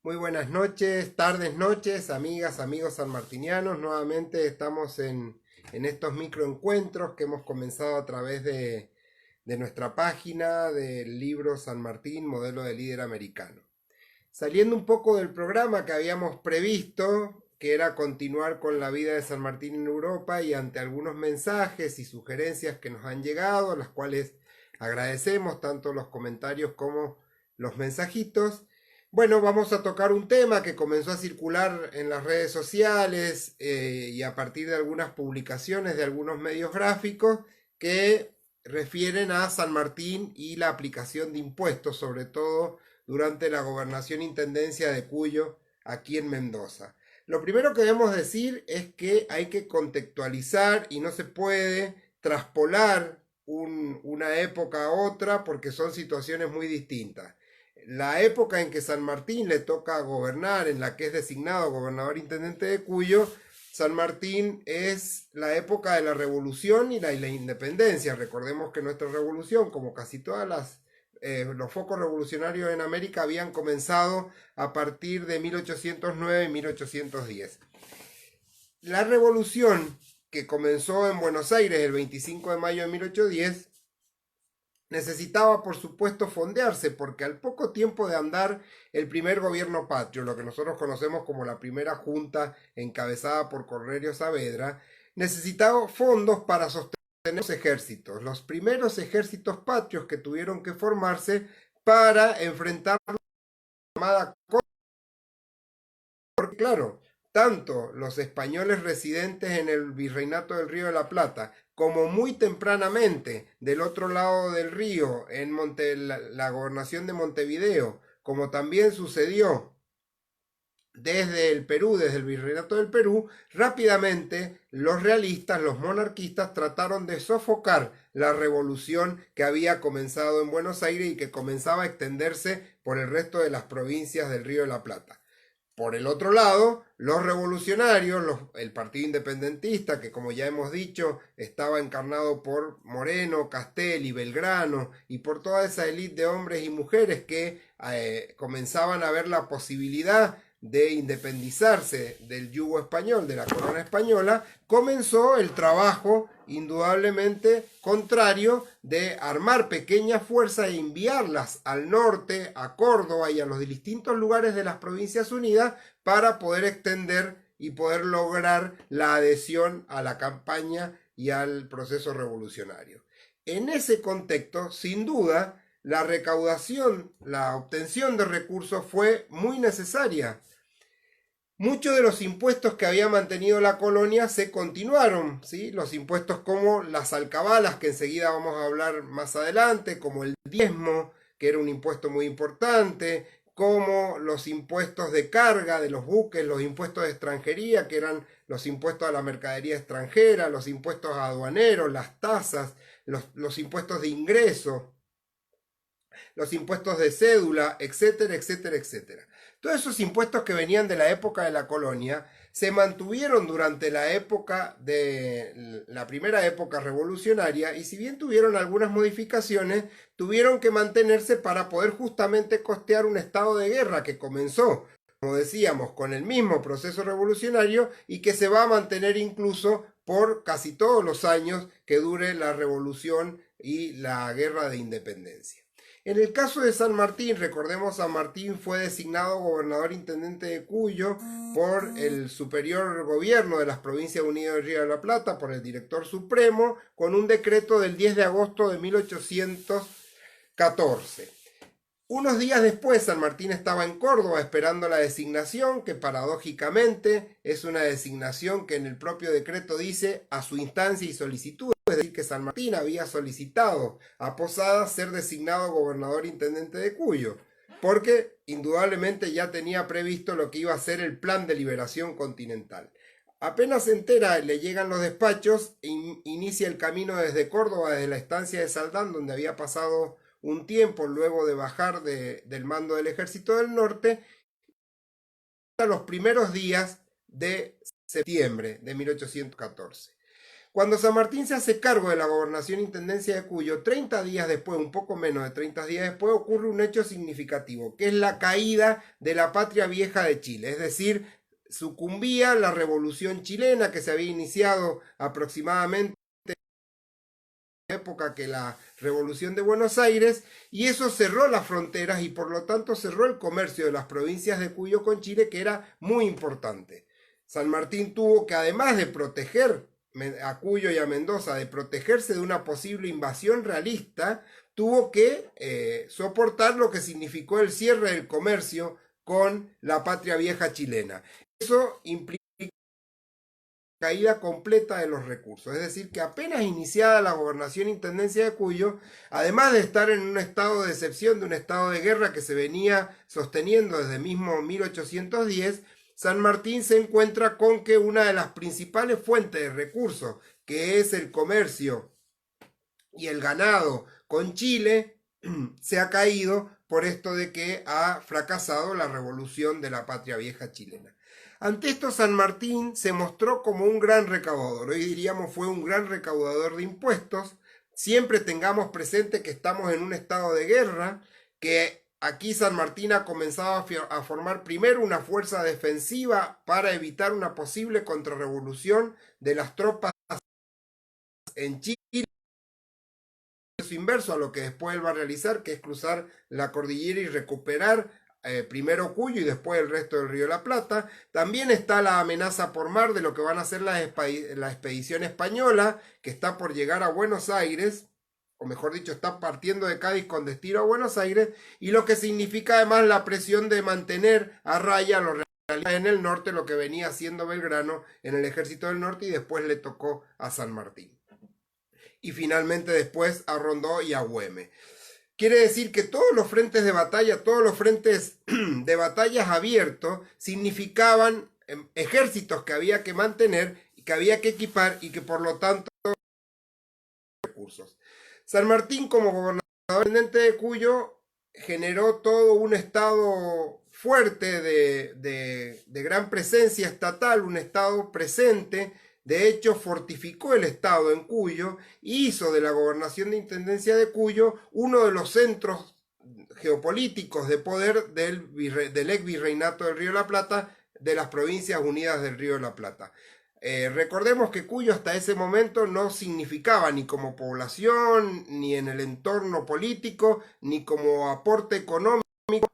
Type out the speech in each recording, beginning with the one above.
Muy buenas noches, tardes, noches, amigas, amigos sanmartinianos. Nuevamente estamos en estos microencuentros que hemos comenzado a través de nuestra página del libro San Martín, modelo de líder americano. Saliendo un poco del programa que habíamos previsto, que era continuar con la vida de San Martín en Europa, y ante algunos mensajes y sugerencias que nos han llegado, las cuales agradecemos tanto los comentarios como los mensajitos. Bueno, vamos a tocar un tema que comenzó a circular en las redes sociales y a partir de algunas publicaciones de algunos medios gráficos que refieren a San Martín y la aplicación de impuestos, sobre todo durante la gobernación intendencia de Cuyo aquí en Mendoza. Lo primero que debemos decir es que hay que contextualizar y no se puede traspolar una época a otra porque son situaciones muy distintas. La época en que San Martín le toca gobernar, en la que es designado gobernador intendente de Cuyo, San Martín es la época de la revolución y la independencia. Recordemos que nuestra revolución, como casi todas los focos revolucionarios en América, habían comenzado a partir de 1809 y 1810. La revolución que comenzó en Buenos Aires el 25 de mayo de 1810 necesitaba, por supuesto, fondearse, porque al poco tiempo de andar el primer gobierno patrio, lo que nosotros conocemos como la primera junta encabezada por Cornelio Saavedra, necesitaba fondos para sostener los ejércitos, los primeros ejércitos patrios que tuvieron que formarse para enfrentar la llamada. Porque claro, tanto los españoles residentes en el virreinato del Río de la Plata, como muy tempranamente del otro lado del río, en la gobernación de Montevideo, como también sucedió desde el Perú, desde el virreinato del Perú, rápidamente los realistas, los monarquistas, trataron de sofocar la revolución que había comenzado en Buenos Aires y que comenzaba a extenderse por el resto de las provincias del Río de la Plata. Por el otro lado, los revolucionarios, el Partido Independentista, que como ya hemos dicho, estaba encarnado por Moreno, Castelli, Belgrano y por toda esa élite de hombres y mujeres que comenzaban a ver la posibilidad de independizarse del yugo español, de la corona española, comenzó el trabajo indudablemente contrario de armar pequeñas fuerzas e enviarlas al norte, a Córdoba y a los distintos lugares de las Provincias Unidas para poder extender y poder lograr la adhesión a la campaña y al proceso revolucionario. En ese contexto, sin duda, la recaudación, la obtención de recursos fue muy necesaria. Muchos de los impuestos que había mantenido la colonia se continuaron, ¿sí? Los impuestos como las alcabalas, que enseguida vamos a hablar más adelante, como el diezmo, que era un impuesto muy importante, como los impuestos de carga de los buques, los impuestos de extranjería, que eran los impuestos a la mercadería extranjera, los impuestos aduaneros, las tasas, los impuestos de ingreso, los impuestos de cédula, etcétera, etcétera, etcétera. Todos esos impuestos que venían de la época de la colonia se mantuvieron durante la época de la primera época revolucionaria y si bien tuvieron algunas modificaciones, tuvieron que mantenerse para poder justamente costear un estado de guerra que comenzó, como decíamos, con el mismo proceso revolucionario y que se va a mantener incluso por casi todos los años que dure la revolución y la guerra de independencia. En el caso de San Martín, recordemos, San Martín fue designado gobernador intendente de Cuyo por el superior gobierno de las Provincias Unidas del Río de la Plata, por el director supremo, con un decreto del 10 de agosto de 1814. Unos días después, San Martín estaba en Córdoba esperando la designación, que paradójicamente es una designación que en el propio decreto dice a su instancia y solicitud, es decir, que San Martín había solicitado a Posadas ser designado gobernador intendente de Cuyo, porque indudablemente ya tenía previsto lo que iba a ser el plan de liberación continental. Apenas se entera, le llegan los despachos e inicia el camino desde Córdoba, desde la estancia de Saldán, donde había pasado un tiempo luego de bajar del mando del ejército del norte, a los primeros días de septiembre de 1814. Cuando San Martín se hace cargo de la gobernación intendencia de Cuyo, 30 días después, un poco menos de 30 días después, ocurre un hecho significativo, que es la caída de la patria vieja de Chile, es decir, sucumbía la revolución chilena que se había iniciado aproximadamente época que la Revolución de Buenos Aires, y eso cerró las fronteras y por lo tanto cerró el comercio de las provincias de Cuyo con Chile, que era muy importante. San Martín tuvo que, además de proteger a Cuyo y a Mendoza, de protegerse de una posible invasión realista, tuvo que soportar lo que significó el cierre del comercio con la patria vieja chilena. Eso implica caída completa de los recursos. Es decir, que apenas iniciada la gobernación intendencia de Cuyo, además de estar en un estado de excepción, de un estado de guerra que se venía sosteniendo desde mismo 1810, San Martín se encuentra con que una de las principales fuentes de recursos, que es el comercio y el ganado con Chile, se ha caído por esto de que ha fracasado la revolución de la patria vieja chilena. Ante esto, San Martín se mostró como un gran recaudador. Hoy diríamos fue un gran recaudador de impuestos. Siempre tengamos presente que estamos en un estado de guerra, que aquí San Martín ha comenzado a formar primero una fuerza defensiva para evitar una posible contrarrevolución de las tropas en Chile, inverso a lo que después él va a realizar, que es cruzar la cordillera y recuperar primero Cuyo y después el resto del Río de la Plata. También está la amenaza por mar de lo que van a ser la expedición española, que está por llegar a Buenos Aires, o mejor dicho, está partiendo de Cádiz con destino a Buenos Aires, y lo que significa además la presión de mantener a raya los realistas en el norte, lo que venía haciendo Belgrano en el ejército del norte y después le tocó a San Martín. Y finalmente después a Rondó y a Güemes. Quiere decir que todos los frentes de batalla, todos los frentes de batallas abiertos significaban ejércitos que había que mantener, que había que equipar y que por lo tanto recursos. San Martín, como gobernador intendente de Cuyo, generó todo un estado fuerte de gran presencia estatal, un estado presente. De hecho, fortificó el estado en Cuyo y hizo de la gobernación de intendencia de Cuyo uno de los centros geopolíticos de poder del ex virreinato del Río de la Plata, de las Provincias Unidas del Río de la Plata. Recordemos que Cuyo hasta ese momento no significaba ni como población, ni en el entorno político, ni como aporte económico,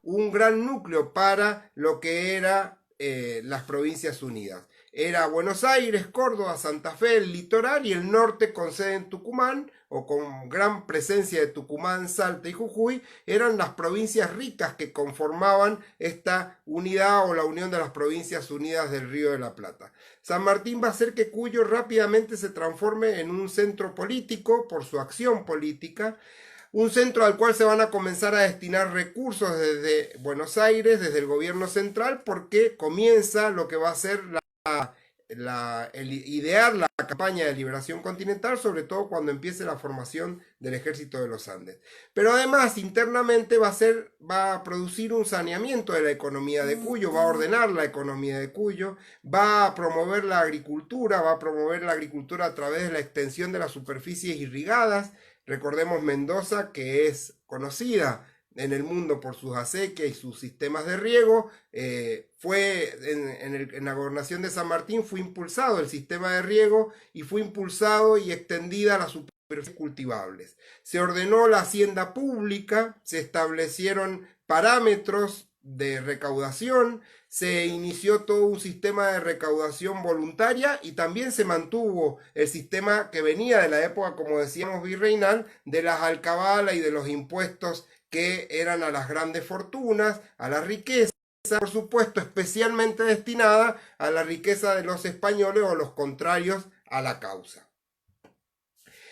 un gran núcleo para lo que era las Provincias Unidas. Era Buenos Aires, Córdoba, Santa Fe, el litoral y el norte con sede en Tucumán o con gran presencia de Tucumán, Salta y Jujuy, eran las provincias ricas que conformaban esta unidad o la unión de las Provincias Unidas del Río de la Plata. San Martín va a hacer que Cuyo rápidamente se transforme en un centro político por su acción política, un centro al cual se van a comenzar a destinar recursos desde Buenos Aires, desde el gobierno central, porque comienza lo que va a ser idear la campaña de liberación continental, sobre todo cuando empiece la formación del ejército de los Andes. Pero además internamente va a producir un saneamiento de la economía de Cuyo, va a ordenar la economía de Cuyo, va a promover la agricultura, a través de la extensión de las superficies irrigadas. Recordemos Mendoza, que es conocida en el mundo por sus acequias y sus sistemas de riego. En la gobernación de San Martín fue impulsado el sistema de riego y fue impulsado y extendida las superficies cultivables. Se ordenó la hacienda pública, se establecieron parámetros de recaudación, se inició todo un sistema de recaudación voluntaria y también se mantuvo el sistema que venía de la época, como decíamos, virreinal, de las alcabalas y de los impuestos que eran a las grandes fortunas, a la riqueza, por supuesto, especialmente destinada a la riqueza de los españoles o los contrarios a la causa.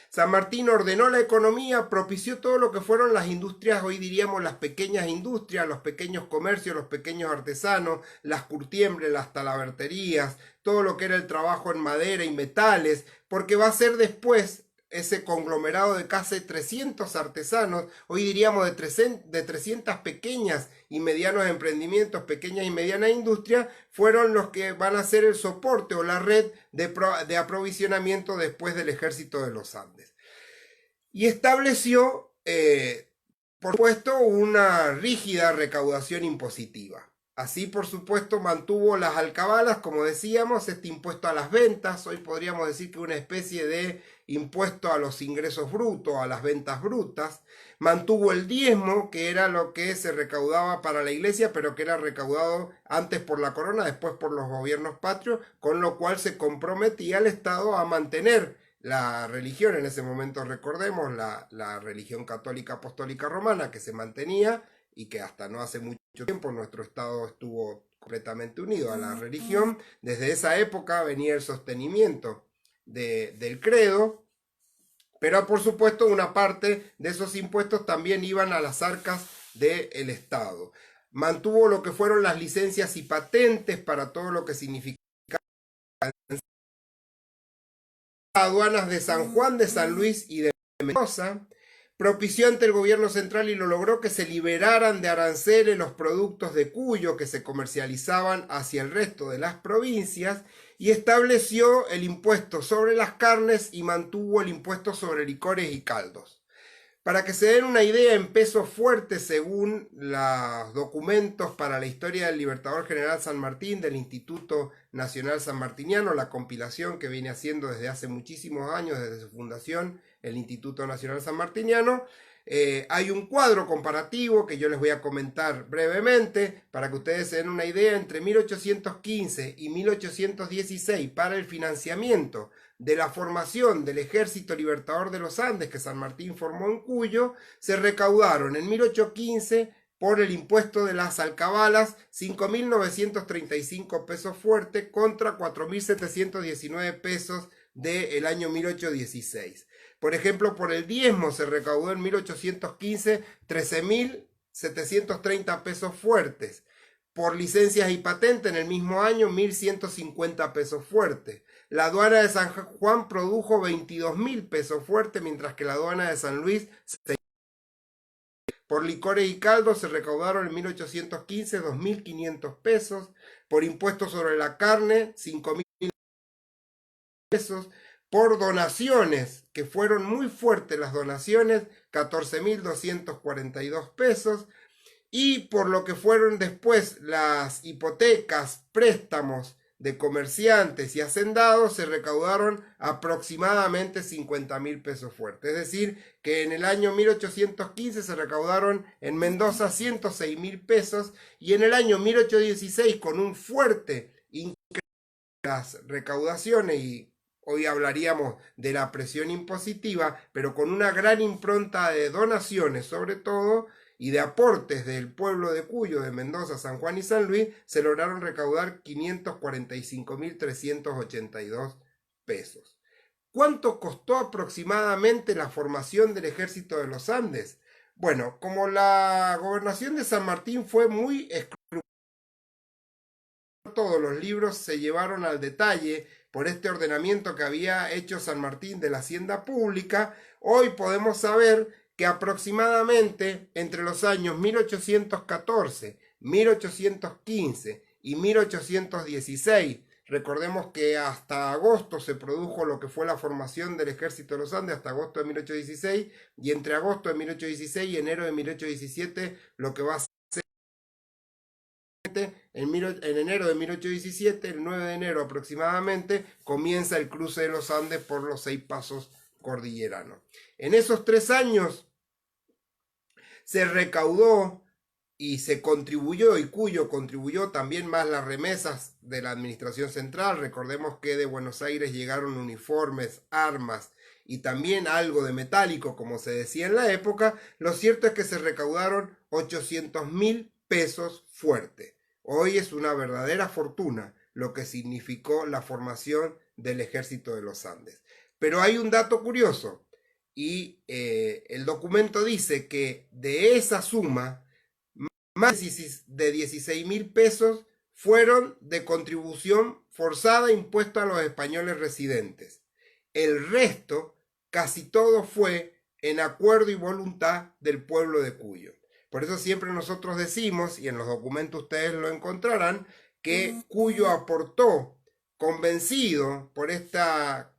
San Martín ordenó la economía, propició todo lo que fueron las industrias, hoy diríamos las pequeñas industrias, los pequeños comercios, los pequeños artesanos, las curtiembres, las talabarterías, todo lo que era el trabajo en madera y metales, porque va a ser después ese conglomerado de casi 300 artesanos, hoy diríamos de 300 pequeñas y medianos emprendimientos, pequeñas y medianas industrias, fueron los que van a ser el soporte o la red de aprovisionamiento después del Ejército de los Andes. Y estableció, por supuesto, una rígida recaudación impositiva. Así, por supuesto, mantuvo las alcabalas, como decíamos, este impuesto a las ventas. Hoy podríamos decir que una especie de impuesto a los ingresos brutos, a las ventas brutas. Mantuvo el diezmo, que era lo que se recaudaba para la iglesia, pero que era recaudado antes por la corona, después por los gobiernos patrios, con lo cual se comprometía el Estado a mantener la religión. En ese momento, recordemos, la religión católica apostólica romana, que se mantenía y que hasta no hace mucho tiempo nuestro Estado estuvo completamente unido a la religión. Desde esa época venía el sostenimiento del credo, pero por supuesto una parte de esos impuestos también iban a las arcas del Estado. Mantuvo lo que fueron las licencias y patentes para todo lo que significaba aduanas de San Juan, de San Luis y de Mendoza. Propició ante el gobierno central y lo logró que se liberaran de aranceles los productos de Cuyo que se comercializaban hacia el resto de las provincias, y estableció el impuesto sobre las carnes y mantuvo el impuesto sobre licores y caldos. Para que se den una idea, en peso fuerte, según los documentos para la historia del Libertador General San Martín del Instituto Nacional Sanmartiniano, la compilación que viene haciendo desde hace muchísimos años, desde su fundación, el Instituto Nacional Sanmartiniano, hay un cuadro comparativo que yo les voy a comentar brevemente para que ustedes se den una idea. Entre 1815 y 1816, para el financiamiento de la formación del Ejército Libertador de los Andes que San Martín formó en Cuyo, se recaudaron en 1815 por el impuesto de las alcabalas 5.935 pesos fuertes contra 4.719 pesos del año 1816. Por ejemplo, por el diezmo se recaudó en 1815 13.730 pesos fuertes. Por licencias y patentes en el mismo año 1.150 pesos fuertes. La aduana de San Juan produjo 22.000 pesos fuertes, mientras que la aduana de San Luis. Por licores y caldos se recaudaron en 1815 2.500 pesos. Por impuestos sobre la carne 5.000 pesos. Por donaciones, que fueron muy fuertes las donaciones, 14.242 pesos. Y por lo que fueron después las hipotecas, préstamos de comerciantes y hacendados, se recaudaron aproximadamente 50.000 pesos fuertes. Es decir, que en el año 1815 se recaudaron en Mendoza 106.000 pesos, y en el año 1816, con un fuerte incremento de las recaudaciones, y hoy hablaríamos de la presión impositiva, pero con una gran impronta de donaciones sobre todo, y de aportes del pueblo de Cuyo, de Mendoza, San Juan y San Luis, se lograron recaudar 545.382 pesos. ¿Cuánto costó aproximadamente la formación del Ejército de los Andes? Bueno, como la gobernación de San Martín fue muy escrupulosa, todos los libros se llevaron al detalle por este ordenamiento que había hecho San Martín de la hacienda pública. Hoy podemos saber que aproximadamente entre los años 1814, 1815 y 1816, recordemos que hasta agosto se produjo lo que fue la formación del Ejército de los Andes, hasta agosto de 1816, y entre agosto de 1816 y enero de 1817, lo que va a ser en enero de 1817, el 9 de enero aproximadamente, comienza el cruce de los Andes por los 6 pasos cordilleranos. En esos 3 años se recaudó y se contribuyó, y Cuyo contribuyó también más las remesas de la administración central. Recordemos que de Buenos Aires llegaron uniformes, armas y también algo de metálico, como se decía en la época. Lo cierto es que se recaudaron 800.000 pesos fuertes. Hoy es una verdadera fortuna lo que significó la formación del Ejército de los Andes. Pero hay un dato curioso, y el documento dice que de esa suma, más de 16.000 pesos fueron de contribución forzada impuesta a los españoles residentes. El resto casi todo fue en acuerdo y voluntad del pueblo de Cuyo. Por eso siempre nosotros decimos, y en los documentos ustedes lo encontrarán, que Cuyo aportó, convencido por esta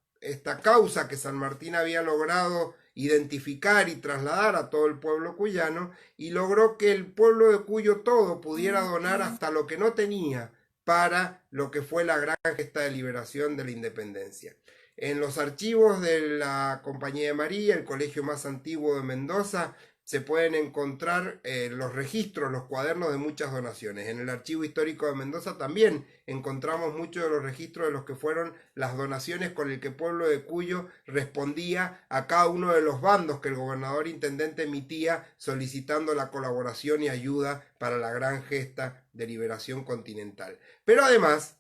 causa que San Martín había logrado identificar y trasladar a todo el pueblo cuyano, y logró que el pueblo de Cuyo todo pudiera donar hasta lo que no tenía para lo que fue la gran gesta de liberación de la independencia. En los archivos de la Compañía de María, el colegio más antiguo de Mendoza, se pueden encontrar los registros, los cuadernos de muchas donaciones. En el Archivo Histórico de Mendoza también encontramos muchos de los registros de los que fueron las donaciones con el que el pueblo de Cuyo respondía a cada uno de los bandos que el gobernador intendente emitía solicitando la colaboración y ayuda para la gran gesta de liberación continental. Pero además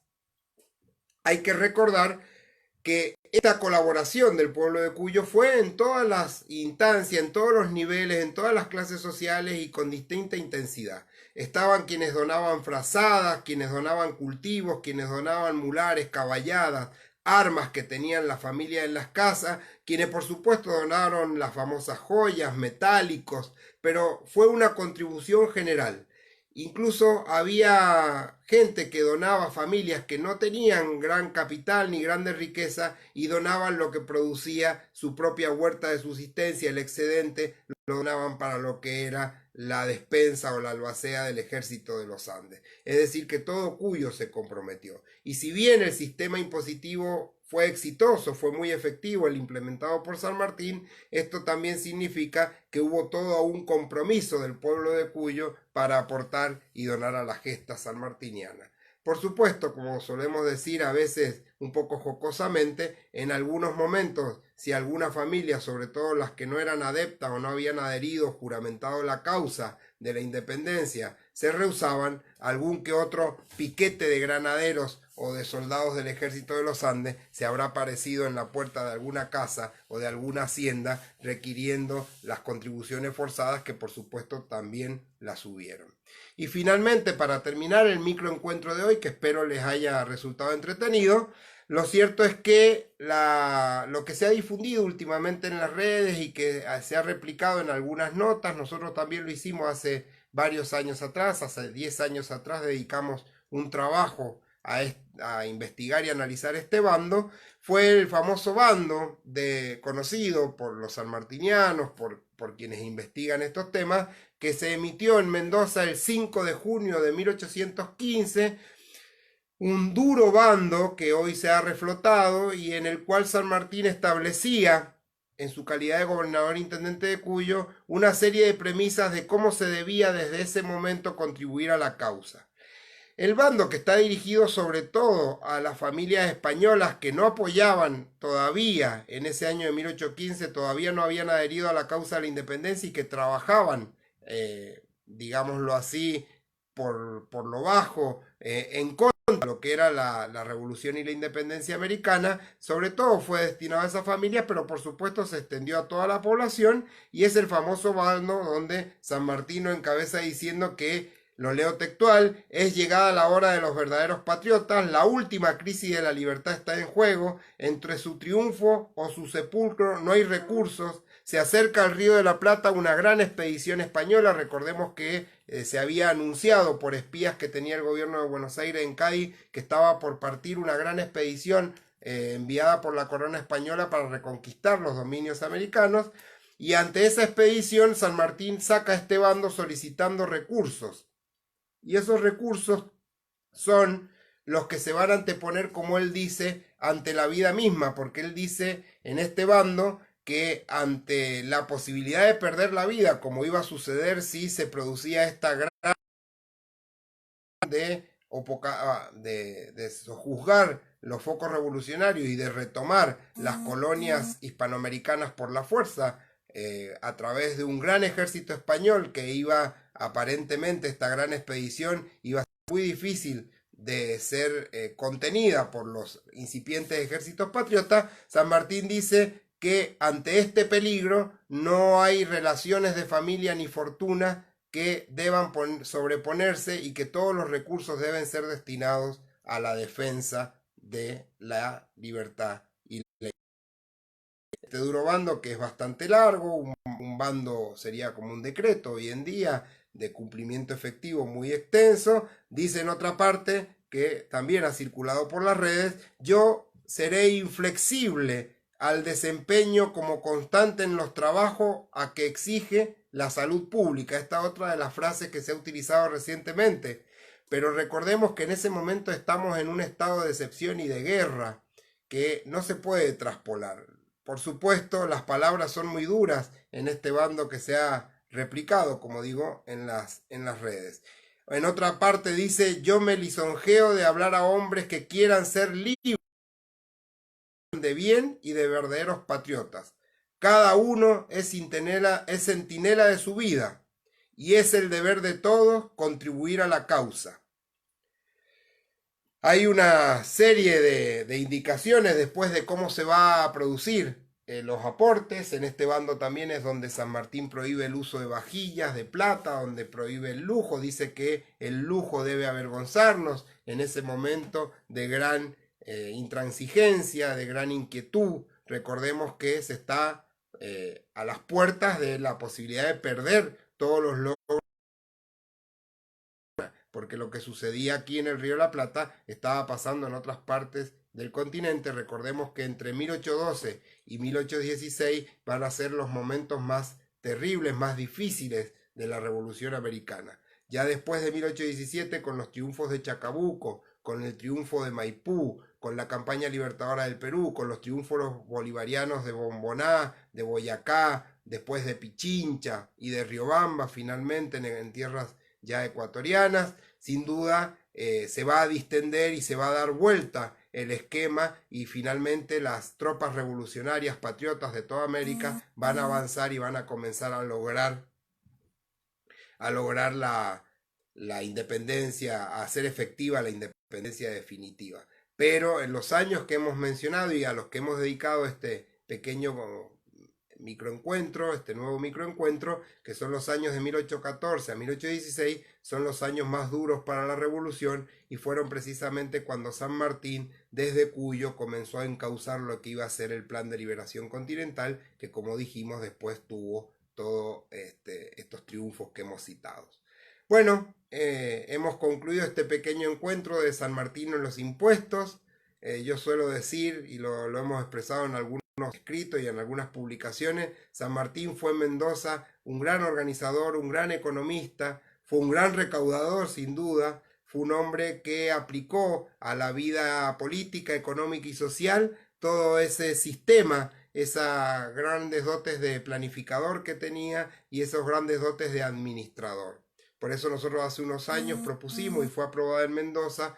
hay que recordar que esta colaboración del pueblo de Cuyo fue en todas las instancias, en todos los niveles, en todas las clases sociales y con distinta intensidad. Estaban quienes donaban frazadas, quienes donaban cultivos, quienes donaban mulares, caballadas, armas que tenían la familia en las casas, quienes por supuesto donaron las famosas joyas, metálicos, pero fue una contribución general. Incluso había gente que donaba, familias que no tenían gran capital ni grande riqueza y donaban lo que producía su propia huerta de subsistencia, el excedente lo donaban para lo que era la despensa o la albacea del ejército de los Andes. Es decir, que todo Cuyo se comprometió. Y si bien el sistema impositivo fue exitoso, fue muy efectivo el implementado por San Martín, esto también significa que hubo todo un compromiso del pueblo de Cuyo para aportar y donar a la gesta sanmartiniana. Por supuesto, como solemos decir a veces un poco jocosamente, en algunos momentos, si alguna familia, sobre todo las que no eran adeptas o no habían adherido, juramentado la causa de la independencia, se rehusaban, algún que otro piquete de granaderos o de soldados del ejército de los Andes se habrá aparecido en la puerta de alguna casa o de alguna hacienda requiriendo las contribuciones forzadas que por supuesto también las hubieron. Y finalmente, para terminar el microencuentro de hoy, que espero les haya resultado entretenido, lo cierto es que lo que se ha difundido últimamente en las redes y que se ha replicado en algunas notas, nosotros también lo hicimos hace varios años atrás, hace 10 años atrás dedicamos un trabajo a investigar y analizar este bando, fue el famoso bando conocido por los sanmartinianos, por quienes investigan estos temas, que se emitió en Mendoza el 5 de junio de 1815, un duro bando que hoy se ha reflotado y en el cual San Martín establecía, en su calidad de gobernador intendente de Cuyo, una serie de premisas de cómo se debía desde ese momento contribuir a la causa. El bando, que está dirigido sobre todo a las familias españolas que no apoyaban todavía en ese año de 1815, todavía no habían adherido a la causa de la independencia y que trabajaban, digámoslo así, por lo bajo, en contra de lo que era la revolución y la independencia americana, sobre todo fue destinado a esas familias, pero por supuesto se extendió a toda la población y es el famoso bando donde San Martín lo encabeza diciendo que, lo leo textual, es llegada la hora de los verdaderos patriotas, la última crisis de la libertad está en juego, entre su triunfo o su sepulcro no hay recursos, se acerca al Río de la Plata una gran expedición española, recordemos que se había anunciado por espías que tenía el gobierno de Buenos Aires en Cádiz que estaba por partir una gran expedición enviada por la corona española para reconquistar los dominios americanos, y ante esa expedición San Martín saca a este bando solicitando recursos. Y esos recursos son los que se van a anteponer, como él dice, ante la vida misma, porque él dice en este bando que ante la posibilidad de perder la vida, como iba a suceder si se producía esta gran de sojuzgar los focos revolucionarios y de retomar las colonias hispanoamericanas por la fuerza, a través de un gran ejército español que iba, aparentemente esta gran expedición iba a ser muy difícil de ser contenida por los incipientes ejércitos patriotas, San Martín dice que ante este peligro no hay relaciones de familia ni fortuna que deban sobreponerse y que todos los recursos deben ser destinados a la defensa de la libertad y la este duro bando que es bastante largo, un bando sería como un decreto hoy en día de cumplimiento efectivo muy extenso, dice en otra parte que también ha circulado por las redes: yo seré inflexible al desempeño como constante en los trabajos a que exige la salud pública. Esta otra de las frases que se ha utilizado recientemente. Pero recordemos que en ese momento estamos en un estado de excepción y de guerra que no se puede traspolar. Por supuesto, las palabras son muy duras en este bando que se ha replicado, como digo, en las redes. En otra parte dice: yo me lisonjeo de hablar a hombres que quieran ser libres de bien y de verdaderos patriotas. Cada uno es centinela de su vida y es el deber de todos contribuir a la causa. Hay una serie de indicaciones después de cómo se va a producir los aportes. En este bando también es donde San Martín prohíbe el uso de vajillas de plata, donde prohíbe el lujo, dice que el lujo debe avergonzarnos en ese momento de gran intransigencia, de gran inquietud. Recordemos que se está a las puertas de la posibilidad de perder todos los logros, porque lo que sucedía aquí en el Río de la Plata estaba pasando en otras partes del continente. Recordemos que entre 1812 y 1816 van a ser los momentos más terribles, más difíciles de la Revolución Americana. Ya después de 1817, con los triunfos de Chacabuco, con el triunfo de Maipú, con la campaña libertadora del Perú, con los triunfos bolivarianos de Bomboná, de Boyacá, después de Pichincha y de Riobamba, finalmente en tierras ya ecuatorianas, sin duda se va a distender y se va a dar vuelta el esquema, y finalmente las tropas revolucionarias patriotas de toda América van a avanzar y van a comenzar a lograr la independencia, a hacer efectiva la independencia definitiva. Pero en los años que hemos mencionado y a los que hemos dedicado este pequeño microencuentro, este nuevo microencuentro, que son los años de 1814 a 1816, son los años más duros para la revolución, y fueron precisamente cuando San Martín desde Cuyo comenzó a encauzar lo que iba a ser el plan de liberación continental, que como dijimos después tuvo todos estos triunfos que hemos citado. Bueno, hemos concluido este pequeño encuentro de San Martín en los impuestos. Yo suelo decir, y lo hemos expresado en algunos escritos y en algunas publicaciones: San Martín fue en Mendoza un gran organizador, un gran economista, fue un gran recaudador sin duda, fue un hombre que aplicó a la vida política, económica y social todo ese sistema, esas grandes dotes de planificador que tenía y esos grandes dotes de administrador. Por eso nosotros hace unos años propusimos y fue aprobada en Mendoza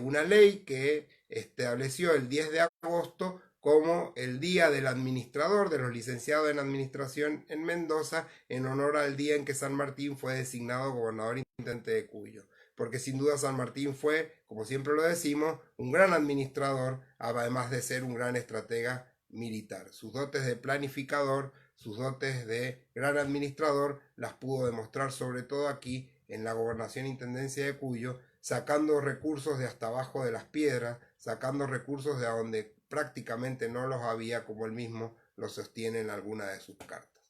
una ley que estableció el 10 de agosto como el Día del Administrador, de los licenciados en Administración en Mendoza, en honor al día en que San Martín fue designado gobernador intendente de Cuyo. Porque sin duda San Martín fue, como siempre lo decimos, un gran administrador, además de ser un gran estratega militar. Sus dotes de planificador, sus dotes de gran administrador, las pudo demostrar sobre todo aquí en la gobernación intendencia de Cuyo, sacando recursos de hasta abajo de las piedras, sacando recursos de donde prácticamente no los había, como él mismo lo sostiene en alguna de sus cartas.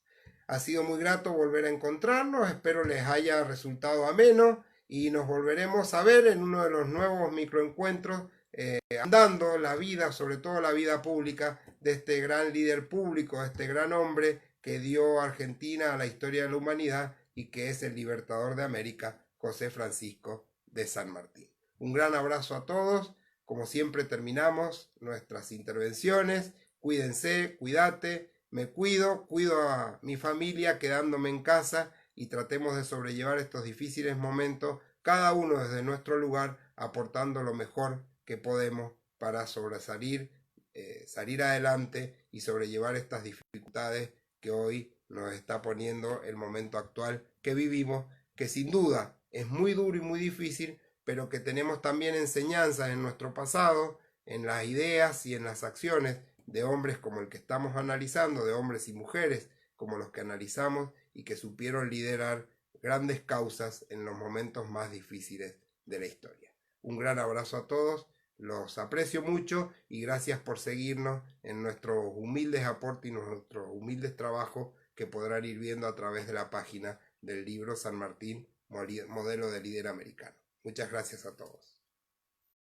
Ha sido muy grato volver a encontrarnos, espero les haya resultado ameno y nos volveremos a ver en uno de los nuevos microencuentros, andando la vida, sobre todo la vida pública, de este gran líder público, este gran hombre que dio a Argentina a la historia de la humanidad y que es el libertador de América, José Francisco de San Martín. Un gran abrazo a todos. Como siempre terminamos nuestras intervenciones: cuídense, cuídate, me cuido, cuido a mi familia quedándome en casa, y tratemos de sobrellevar estos difíciles momentos, cada uno desde nuestro lugar, aportando lo mejor que podemos para sobresalir, salir adelante y sobrellevar estas dificultades que hoy nos está poniendo el momento actual que vivimos, que sin duda es muy duro y muy difícil, pero que tenemos también enseñanzas en nuestro pasado, en las ideas y en las acciones de hombres como el que estamos analizando, de hombres y mujeres como los que analizamos, y que supieron liderar grandes causas en los momentos más difíciles de la historia. Un gran abrazo a todos, Los aprecio mucho y gracias por seguirnos en nuestros humildes aportes y nuestros humildes trabajos que podrán ir viendo a través de la página del libro San Martín, modelo de líder americano. Muchas gracias a todos.